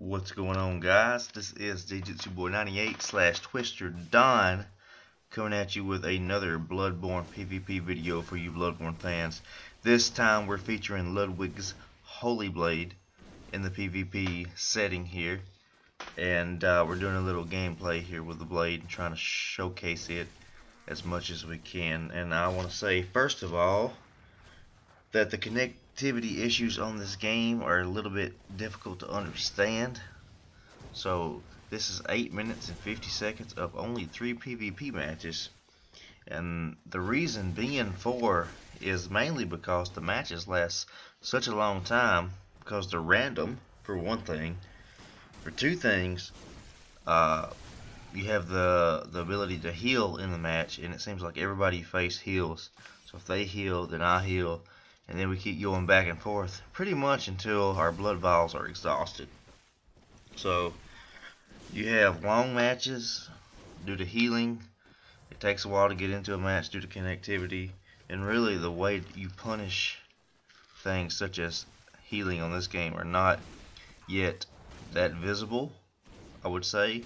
What's going on, guys? This is Jujutsu Boy 98 slash Twister Don coming at you with another Bloodborne PvP video for you Bloodborne fans. This time we're featuring Ludwig's Holy Blade in the PvP setting here, and we're doing a little gameplay here with the blade and trying to showcase it as much as we can. And I want to say, first of all, that the connectivity issues on this game are a little bit difficult to understand. So this is 8 minutes and 50 seconds of only 3 PvP matches, and the reason being for is mainly because the matches last such a long time, because they're random for one thing. For two things, you have the ability to heal in the match, and it seems like everybody you face heals. So if they heal, then I heal, and then we keep going back and forth pretty much until our blood vials are exhausted. So you have long matches due to healing. It takes a while to get into a match due to connectivity, and really the way you punish things such as healing on this game are not yet that visible, I would say.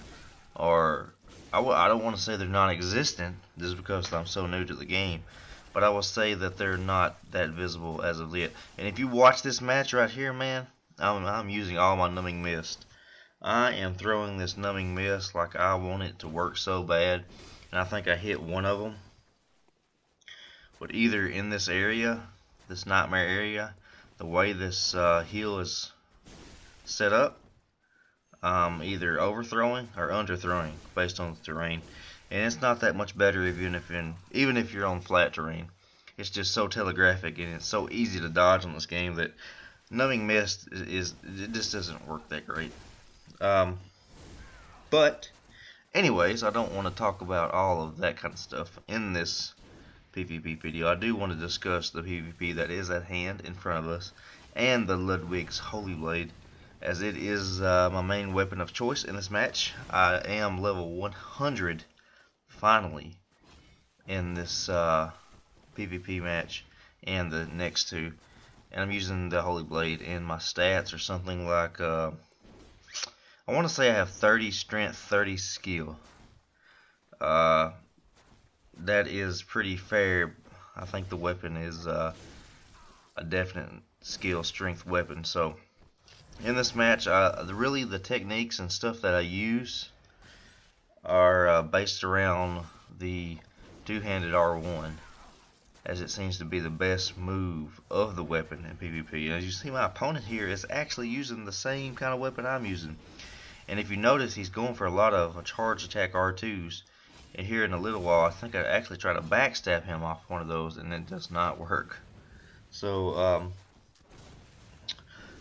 Or I don't want to say they're non-existent just because I'm so new to the game, but I will say that they're not that visible as of yet. And if you watch this match right here, man, I'm using all my numbing mist. I am throwing this numbing mist like I want it to work so bad, and I think I hit one of them. But either in this area, this nightmare area, the way this heal is set up, either overthrowing or underthrowing based on the terrain. And it's not that much better even if you're on flat terrain. It's just so telegraphic and it's so easy to dodge on this game that numbing mist it just doesn't work that great. But anyways, I don't want to talk about all of that kind of stuff in this PvP video. I do want to discuss the PvP that is at hand in front of us and the Ludwig's Holy Blade, as it is my main weapon of choice in this match. I am level 100 finally in this PvP match and the next two, and I'm using the Holy Blade, and my stats are something like I want to say I have 30 strength, 30 skill. That is pretty fair. I think the weapon is a definite skill strength weapon. So in this match, really the techniques and stuff that I use are based around the two-handed R1, as it seems to be the best move of the weapon in PvP. And as you see, my opponent here is actually using the same kind of weapon I'm using. And if you notice, he's going for a lot of charge attack R2s. And here in a little while, I think I actually try to backstab him off one of those, and it does not work. So,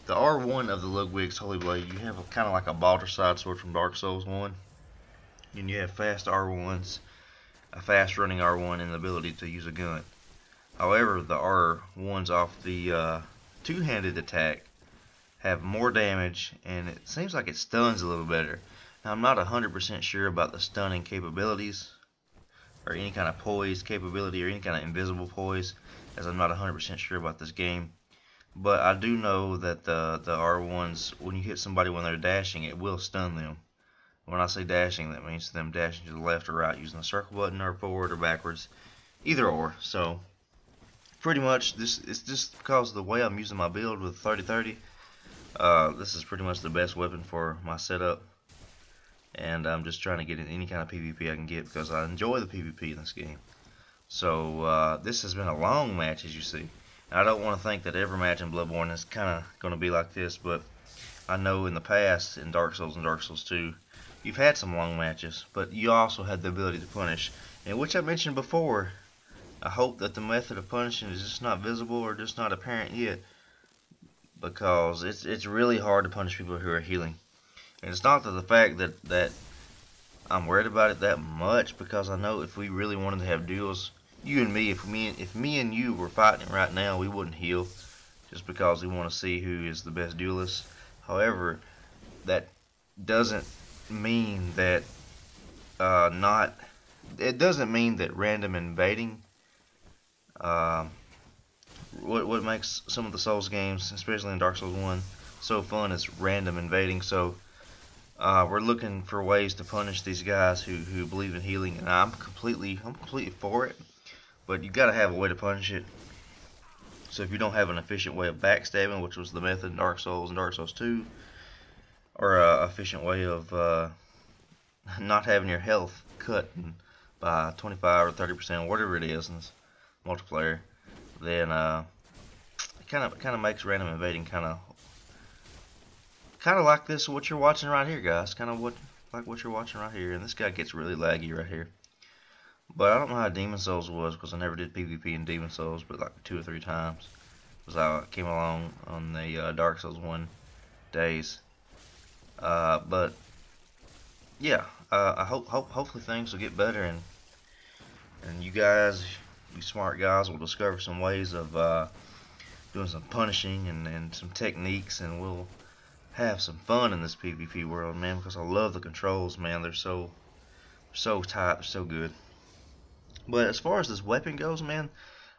the R1 of the Ludwig's Holy Blade, you have kind of like a Balder side sword from Dark Souls 1. And you have fast R1s, a fast running R1, and the ability to use a gun. However, the R1s off the two-handed attack have more damage, and it seems like it stuns a little better. Now, I'm not 100% sure about the stunning capabilities, or any kind of poise capability, or any kind of invisible poise, as I'm not 100% sure about this game. But I do know that the R1s, when you hit somebody when they're dashing, it will stun them. When I say dashing, that means them dashing to the left or right using the circle button, or forward or backwards, either or. So pretty much this it's just because of the way I'm using my build with 30-30. This is pretty much the best weapon for my setup, and I'm just trying to get in any kind of PvP I can get because I enjoy the PvP in this game. So this has been a long match, as you see. I don't want to think that every match in Bloodborne is kind of going to be like this, but I know in the past, in Dark Souls and Dark Souls 2, you've had some long matches, but you also had the ability to punish, and which I mentioned before. I hope that the method of punishing is just not visible or just not apparent yet, because it's really hard to punish people who are healing. And it's not the fact that I'm worried about it that much, because I know if we really wanted to have duels, you and me, if me and you were fighting right now, we wouldn't heal just because we want to see who is the best duelist. However, that doesn't mean that it doesn't mean that random invading, what makes some of the Souls games, especially in Dark Souls 1, so fun is random invading. So we're looking for ways to punish these guys who believe in healing, and I'm completely for it. But you gotta have a way to punish it. So if you don't have an efficient way of backstabbing, which was the method in Dark Souls and Dark Souls 2, or an efficient way of not having your health cut by 25 or 30%, whatever it is in this multiplayer, then it kind of makes random invading kind of like this what you're watching right here, guys. Kind of like what you're watching right here. And this guy gets really laggy right here. But I don't know how Demon Souls was because I never did PvP in Demon Souls, but like 2 or 3 times. Because I came along on the Dark Souls 1 days. But yeah, I hopefully things will get better, and you guys, you smart guys, will discover some ways of doing some punishing and some techniques, and we'll have some fun in this PvP world, man. Because I love the controls, man. They're so tight, they're so good. But as far as this weapon goes, man,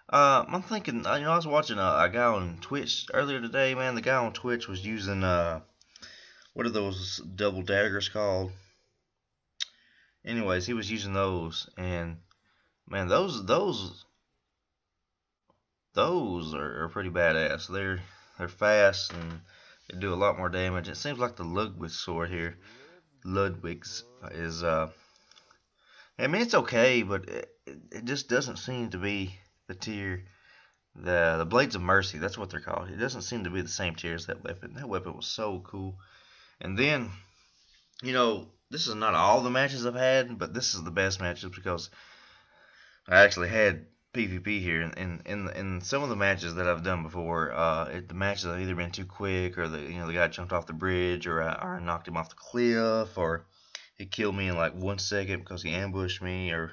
I'm thinking, you know, I was watching a guy on Twitch earlier today, man. The guy on Twitch was using what are those double daggers called? Anyways, he was using those, and man, those are pretty badass. They're fast and they do a lot more damage. It seems like the Ludwig sword here, Ludwig's, is I mean, it's okay, but it just doesn't seem to be the tier. The Blades of Mercy, that's what they're called. It doesn't seem to be the same tier as that weapon. That weapon was so cool. And then, you know, this is not all the matches I've had, but this is the best matches because I actually had PvP here. In some of the matches that I've done before, the matches have either been too quick, or the guy jumped off the bridge, or I knocked him off the cliff, or he killed me in like 1 second because he ambushed me, or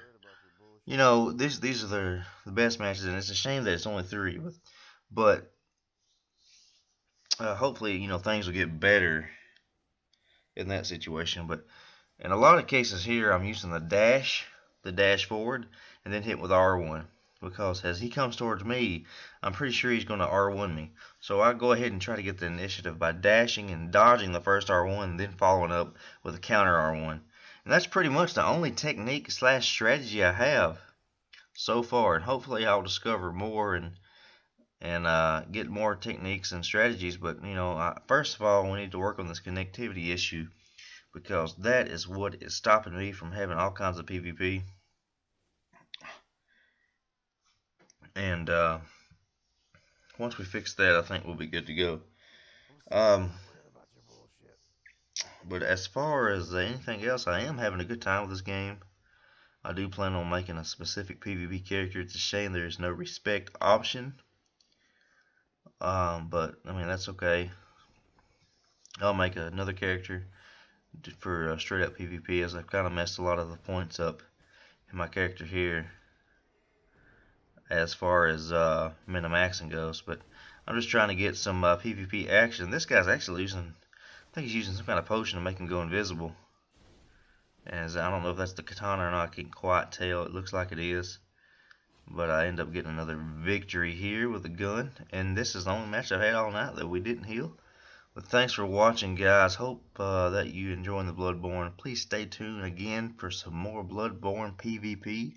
these are the best matches, and it's a shame that it's only 3. But hopefully, things will get better in that situation. But in a lot of cases here, I'm using the dash forward, and then hit with R1. Because as he comes towards me, I'm pretty sure he's going to R1 me. So I go ahead and try to get the initiative by dashing and dodging the first R1, and then following up with a counter R1. And that's pretty much the only technique / strategy I have so far. And hopefully I'll discover more and get more techniques and strategies. But first of all, we need to work on this connectivity issue, because that is what is stopping me from having all kinds of PvP. And once we fix that, I think we'll be good to go. But as far as anything else, I am having a good time with this game. I do plan on making a specific PvP character. It's a shame there is no respect option. But I mean, that's okay. I'll make another character for straight up PvP, as I've kind of messed a lot of the points up in my character here as far as min-maxing goes. But I'm just trying to get some PvP action. This guy's actually using, I think he's using some kind of potion to make him go invisible. As I don't know if that's the katana or not, I can't quite tell. It looks like it is. But I end up getting another victory here with a gun. And this is the only match I've had all night that we didn't heal. But thanks for watching, guys. Hope that you enjoying the Bloodborne. Please stay tuned again for some more Bloodborne PvP.